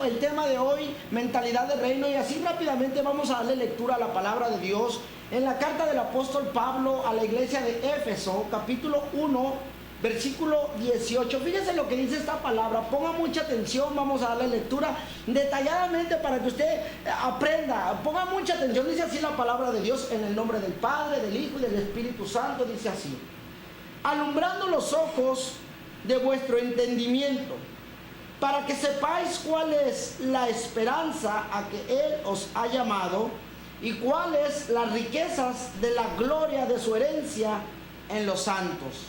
El tema de hoy, mentalidad de reino, y así rápidamente vamos a darle lectura a la palabra de Dios en la carta del apóstol Pablo a la iglesia de Éfeso, capítulo 1, versículo 18. Fíjense lo que dice esta palabra, ponga mucha atención, vamos a darle lectura detalladamente para que usted aprenda, ponga mucha atención. Dice así la palabra de Dios, en el nombre del Padre, del Hijo y del Espíritu Santo. Dice así: alumbrando los ojos de vuestro entendimiento, para que sepáis cuál es la esperanza a que Él os ha llamado y cuáles las riquezas de la gloria de su herencia en los santos.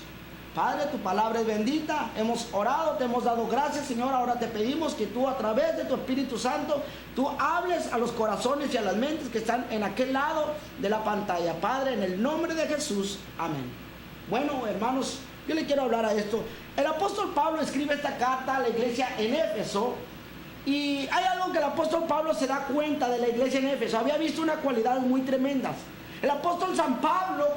Padre, tu palabra es bendita, hemos orado, te hemos dado gracias, Señor. Ahora te pedimos que tú, a través de tu Espíritu Santo, tú hables a los corazones y a las mentes que están en aquel lado de la pantalla. Padre, en el nombre de Jesús, amén. Bueno, hermanos, yo le quiero hablar a esto. El apóstol Pablo escribe esta carta a la iglesia en Éfeso, y hay algo que el apóstol Pablo se da cuenta de la iglesia en Éfeso. Había visto unas cualidades muy tremendas. El apóstol San Pablo,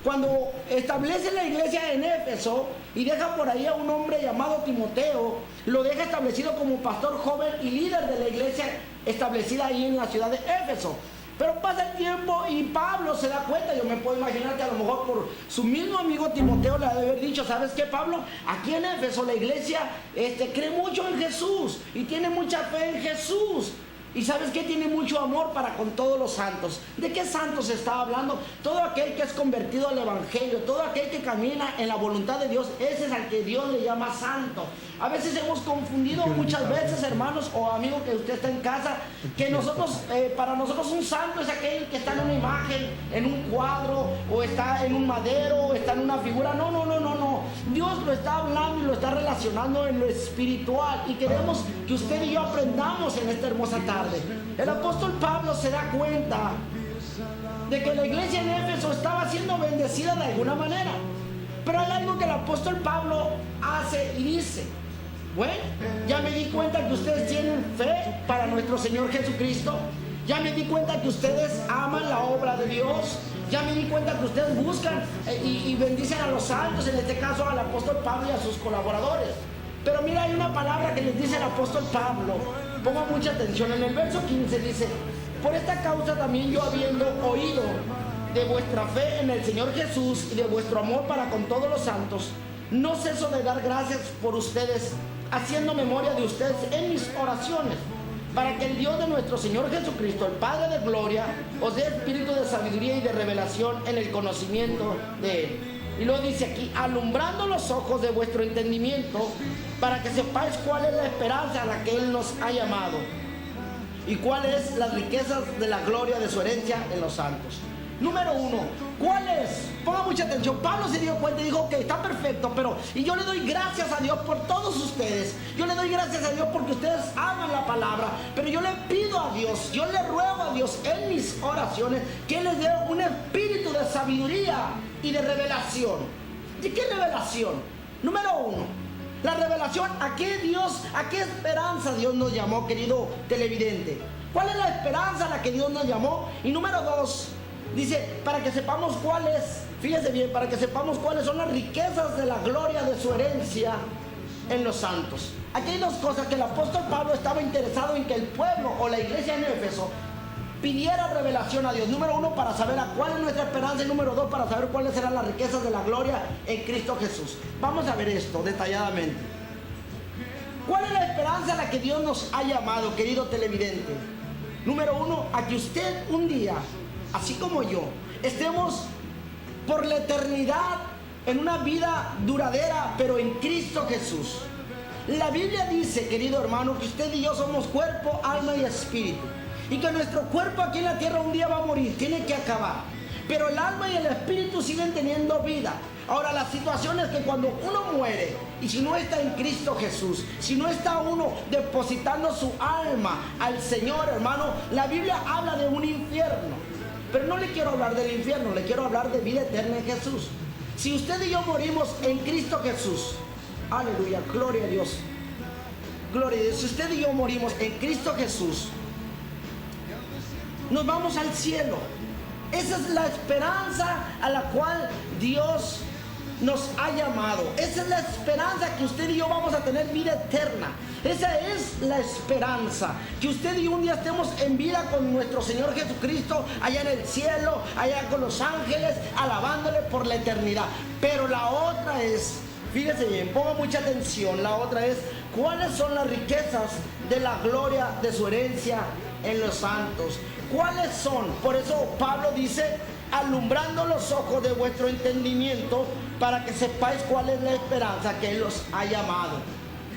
cuando establece la iglesia en Éfeso y deja por ahí a un hombre llamado Timoteo, lo deja establecido como pastor joven y líder de la iglesia establecida ahí en la ciudad de Éfeso. Pero pasa el tiempo y Pablo se da cuenta. Yo me puedo imaginar que a lo mejor por su mismo amigo Timoteo le ha de haber dicho: ¿sabes qué, Pablo? Aquí en Éfeso la iglesia cree mucho en Jesús y tiene mucha fe en Jesús. Y ¿sabes qué? Tiene mucho amor para con todos los santos. ¿De qué santos está hablando? Todo aquel que es convertido al evangelio, todo aquel que camina en la voluntad de Dios, ese es al que Dios le llama santo. A veces hemos confundido muchas veces, hermanos o amigos que usted está en casa, que nosotros, para nosotros un santo es aquel que está en una imagen, en un cuadro, o está en un madero, o está en una figura. No. Dios lo está hablando y lo está relacionando en lo espiritual, y queremos que usted y yo aprendamos en esta hermosa tarde. El apóstol Pablo se da cuenta de que la iglesia en Éfeso estaba siendo bendecida de alguna manera, pero hay algo que el apóstol Pablo hace y dice: bueno, ya me di cuenta que ustedes tienen fe para nuestro Señor Jesucristo, ya me di cuenta que ustedes aman la obra de Dios, ya me di cuenta que ustedes buscan y bendicen a los santos, en este caso al apóstol Pablo y a sus colaboradores. Pero mira, hay una palabra que les dice el apóstol Pablo, ponga mucha atención. En el verso 15 dice: por esta causa también yo, habiendo oído de vuestra fe en el Señor Jesús y de vuestro amor para con todos los santos, no ceso de dar gracias por ustedes, haciendo memoria de ustedes en mis oraciones, para que el Dios de nuestro Señor Jesucristo, el Padre de gloria, os dé espíritu de sabiduría y de revelación en el conocimiento de Él. Y luego dice aquí: alumbrando los ojos de vuestro entendimiento, para que sepáis cuál es la esperanza a la que Él nos ha llamado y cuáles las riquezas de la gloria de su herencia en los santos. Número uno, ¿cuál es? Ponga mucha atención. Pablo se dio cuenta y dijo: ok, está perfecto, y yo le doy gracias a Dios por todos ustedes. Yo le doy gracias a Dios porque ustedes aman la palabra, pero yo le pido a Dios, yo le ruego a Dios en mis oraciones que Él les dé un espíritu de sabiduría y de revelación. ¿De qué revelación? Número uno, la revelación a qué esperanza Dios nos llamó, querido televidente. ¿Cuál es la esperanza a la que Dios nos llamó? Y número dos, dice: para que sepamos cuáles, fíjese bien, para que sepamos cuáles son las riquezas de la gloria de su herencia en los santos. Aquí hay dos cosas que el apóstol Pablo estaba interesado en que el pueblo o la iglesia en Éfeso pidiera revelación a Dios. Número uno, para saber a cuál es nuestra esperanza, y número dos, para saber cuáles serán las riquezas de la gloria en Cristo Jesús. Vamos a ver esto detalladamente. ¿Cuál es la esperanza a la que Dios nos ha llamado, querido televidente? Número uno, a que usted un día, así como yo, estemos por la eternidad en una vida duradera, pero en Cristo Jesús. La Biblia dice, querido hermano, que usted y yo somos cuerpo, alma y espíritu, y que nuestro cuerpo aquí en la tierra un día va a morir, tiene que acabar, pero el alma y el espíritu siguen teniendo vida. Ahora, la situación es que cuando uno muere, y si no está en Cristo Jesús, si no está uno depositando su alma al Señor, hermano, la Biblia habla de un infierno. Pero no le quiero hablar del infierno, le quiero hablar de vida eterna en Jesús. Si usted y yo morimos en Cristo Jesús, aleluya, gloria a Dios, gloria a Dios. Si usted y yo morimos en Cristo Jesús, nos vamos al cielo. Esa es la esperanza a la cual Dios nos ha llamado. Esa es la esperanza, que usted y yo vamos a tener vida eterna. Esa es la esperanza, que usted y yo un día estemos en vida con nuestro Señor Jesucristo, allá en el cielo, allá con los ángeles, alabándole por la eternidad. Pero la otra es, fíjese bien, ponga mucha atención, la otra es, ¿cuáles son las riquezas de la gloria de su herencia en los santos? ¿Cuáles son? Por eso Pablo dice, alumbrando los ojos de vuestro entendimiento, para que sepáis cuál es la esperanza que Él los ha llamado.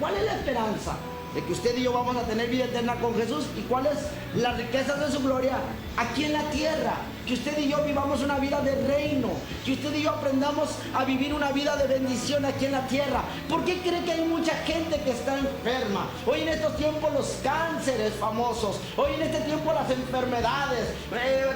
¿Cuál es la esperanza? De que usted y yo vamos a tener vida eterna con Jesús. ¿Y cuáles las riquezas de su gloria aquí en la tierra? Que usted y yo vivamos una vida de reino, que usted y yo aprendamos a vivir una vida de bendición aquí en la tierra. ¿Por qué cree que hay mucha gente que está enferma? Hoy en estos tiempos los cánceres famosos, hoy en este tiempo las enfermedades,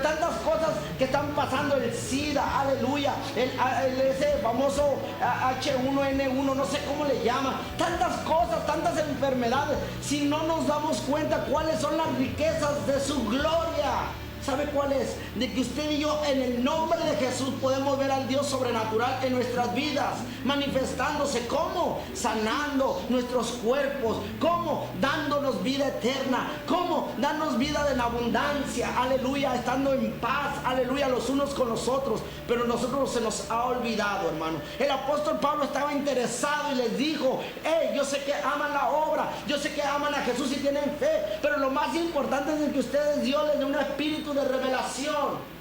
tantas cosas que están pasando, el SIDA, aleluya, ese famoso H1N1, no sé cómo le llaman, tantas cosas, tantas enfermedades, si no nos damos cuenta cuáles son las riquezas de su gloria. ¿Sabe cuál es? De que usted y yo en el nombre de Jesús podemos ver al Dios sobrenatural en nuestras vidas, manifestándose. ¿Cómo? Sanando nuestros cuerpos. ¿Cómo? Dándonos vida eterna. ¿Cómo? Dándonos vida en abundancia. Aleluya, estando en paz. Aleluya, los unos con los otros. Pero nosotros se nos ha olvidado, hermano. El apóstol Pablo estaba interesado y les dijo, hey, yo sé que aman la obra, yo sé que aman a Jesús y tienen fe, pero lo más importante es que ustedes, Dios les dé un espíritu de revelación.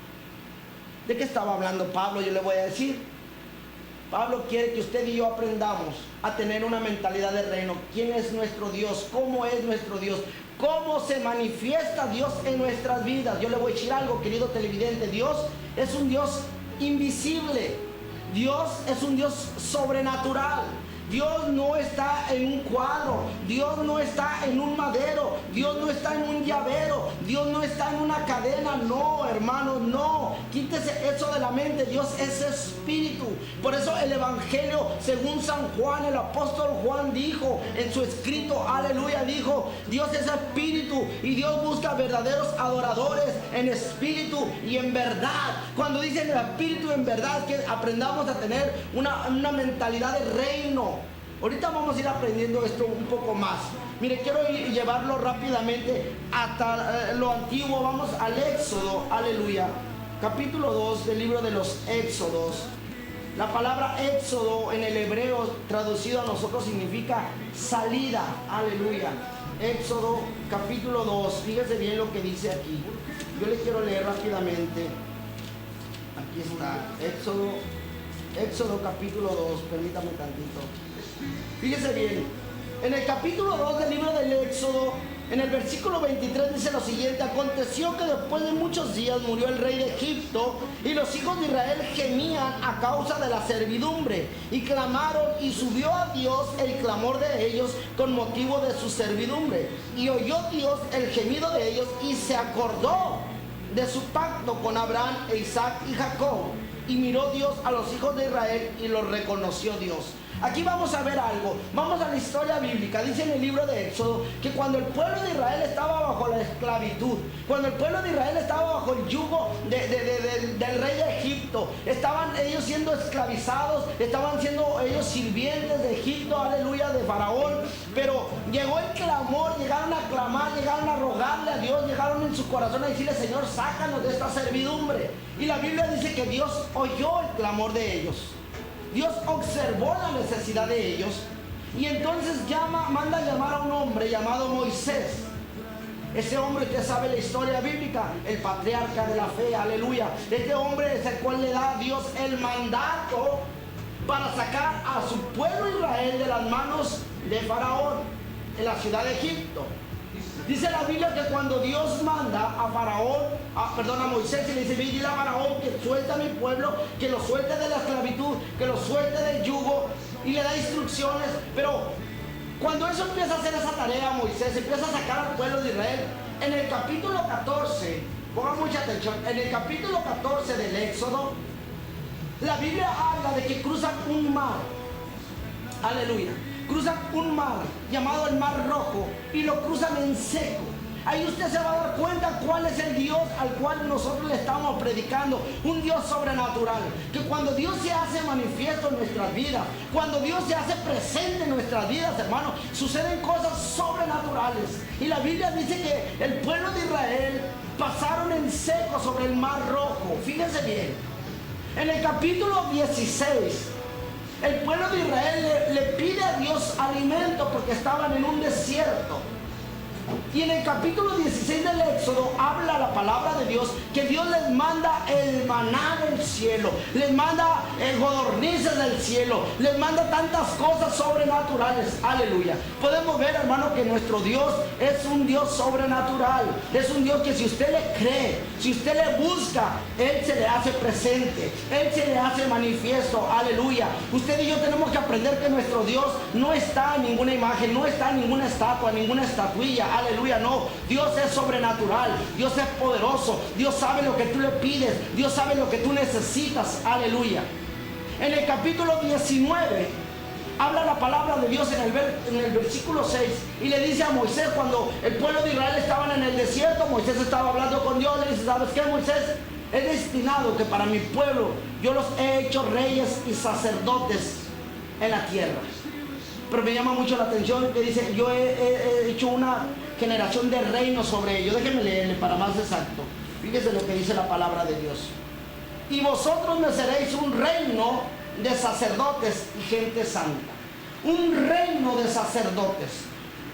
¿De qué estaba hablando Pablo? Yo le voy a decir. Pablo quiere que usted y yo aprendamos a tener una mentalidad de reino. ¿Quién es nuestro Dios? ¿Cómo es nuestro Dios? ¿Cómo se manifiesta Dios en nuestras vidas? Yo le voy a decir algo, querido televidente. Dios es un Dios invisible. Dios es un Dios sobrenatural. Dios no está en un cuadro, Dios no está en un madero, Dios no está en un llavero, Dios no está en una cadena. No, hermano, no. Quítese eso de la mente. Dios es espíritu. Por eso el evangelio, según San Juan, el apóstol Juan dijo en su escrito, aleluya, dijo, Dios es espíritu y Dios busca verdaderos adoradores en espíritu y en verdad. Cuando dicen el espíritu en verdad, que aprendamos a tener una mentalidad de reino. Ahorita vamos a ir aprendiendo esto un poco más. Mire, quiero llevarlo rápidamente hasta lo antiguo. Vamos al Éxodo, aleluya, capítulo 2 del libro de los Éxodos. La palabra Éxodo en el hebreo traducido a nosotros significa salida, aleluya. Éxodo capítulo 2, fíjese bien lo que dice aquí. Yo le quiero leer rápidamente. Aquí está, Éxodo capítulo 2, permítame tantito. Fíjese bien, en el capítulo 2 del libro del Éxodo, en el versículo 23 dice lo siguiente: aconteció que después de muchos días murió el rey de Egipto, y los hijos de Israel gemían a causa de la servidumbre, y clamaron, y subió a Dios el clamor de ellos con motivo de su servidumbre, y oyó Dios el gemido de ellos, y se acordó de su pacto con Abraham e Isaac y Jacob, y miró Dios a los hijos de Israel y los reconoció Dios. Aquí vamos a ver algo. Vamos a la historia bíblica. Dice en el libro de Éxodo que cuando el pueblo de Israel estaba bajo la esclavitud, cuando el pueblo de Israel estaba bajo el yugo del rey de Egipto, estaban ellos siendo esclavizados, estaban siendo ellos sirvientes de Egipto, aleluya, de Faraón. Pero llegó el clamor, llegaron a clamar, llegaron a rogarle a Dios, llegaron en su corazón a decirle: Señor, sácanos de esta servidumbre. Y la Biblia dice que Dios oyó el clamor de ellos. Dios observó la necesidad de ellos, y entonces manda llamar a un hombre llamado Moisés. Ese hombre, usted sabe la historia bíblica, el patriarca de la fe, aleluya. Este hombre es el cual le da a Dios el mandato para sacar a su pueblo Israel de las manos de Faraón en la ciudad de Egipto. Dice la Biblia que cuando Dios manda a Moisés, y le dice: dile a Faraón que suelte a mi pueblo, que lo suelte de la esclavitud, que lo suelte del yugo, y le da instrucciones. Pero cuando eso empieza a hacer esa tarea, Moisés empieza a sacar al pueblo de Israel, en el capítulo 14, pongan mucha atención, en el capítulo 14 del Éxodo, la Biblia habla de que cruzan un mar, aleluya. Cruzan un mar llamado el Mar Rojo, y lo cruzan en seco. Ahí usted se va a dar cuenta cuál es el Dios al cual nosotros le estamos predicando. Un Dios sobrenatural. Que cuando Dios se hace manifiesto en nuestras vidas, cuando Dios se hace presente en nuestras vidas, hermano, suceden cosas sobrenaturales. Y la Biblia dice que el pueblo de Israel pasaron en seco sobre el Mar Rojo. Fíjense bien. En el capítulo 16, el pueblo de Israel le pide a Dios alimento porque estaban en un desierto. Y en el capítulo 16 del Éxodo habla la palabra de Dios que Dios les manda el maná del cielo, les manda codornices del cielo, les manda tantas cosas sobrenaturales. Aleluya. Podemos ver, hermano, que nuestro Dios es un Dios sobrenatural. Es un Dios que si usted le cree, si usted le busca, Él se le hace presente, Él se le hace manifiesto. Aleluya. Usted y yo tenemos que aprender que nuestro Dios no está en ninguna imagen, no está en ninguna estatua, ninguna estatuilla. Aleluya, no. Dios es sobrenatural, Dios es poderoso, Dios sabe lo que tú le pides, Dios sabe lo que tú necesitas. Aleluya. En el capítulo 19 habla la palabra de Dios en el versículo 6 y le dice a Moisés, cuando el pueblo de Israel estaban en el desierto, Moisés estaba hablando con Dios, le dice: ¿sabes qué, Moisés? He destinado que para mi pueblo yo los he hecho reyes y sacerdotes en la tierra. Pero me llama mucho la atención que dice: yo he hecho una generación de reinos sobre ellos. Déjenme leerle para más exacto. Fíjese lo que dice la palabra de Dios. Y vosotros me seréis un reino de sacerdotes y gente santa. Un reino de sacerdotes.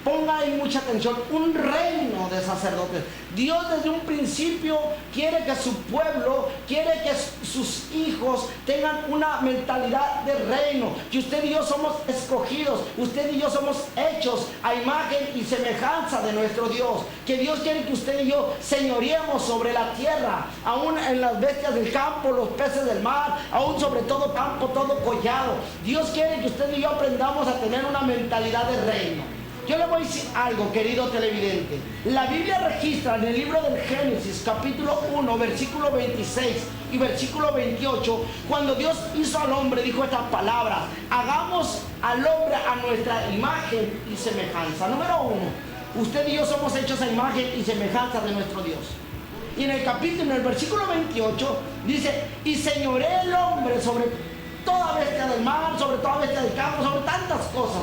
Ponga ahí mucha atención, un reino de sacerdotes. Dios desde un principio quiere que su pueblo, quiere que sus hijos tengan una mentalidad de reino. Que usted y yo somos escogidos, usted y yo somos hechos a imagen y semejanza de nuestro Dios. Que Dios quiere que usted y yo señoreemos sobre la tierra, aún en las bestias del campo, los peces del mar, aún sobre todo campo, todo collado. Dios quiere que usted y yo aprendamos a tener una mentalidad de reino. Yo le voy a decir algo, querido televidente. La Biblia registra en el libro del Génesis, capítulo 1, versículo 26 y versículo 28, cuando Dios hizo al hombre, dijo estas palabras: hagamos al hombre a nuestra imagen y semejanza. Número 1, usted y yo somos hechos a imagen y semejanza de nuestro Dios. Y en el versículo 28, dice: y señoree el hombre sobre toda bestia del mar, sobre toda bestia del campo, sobre tantas cosas.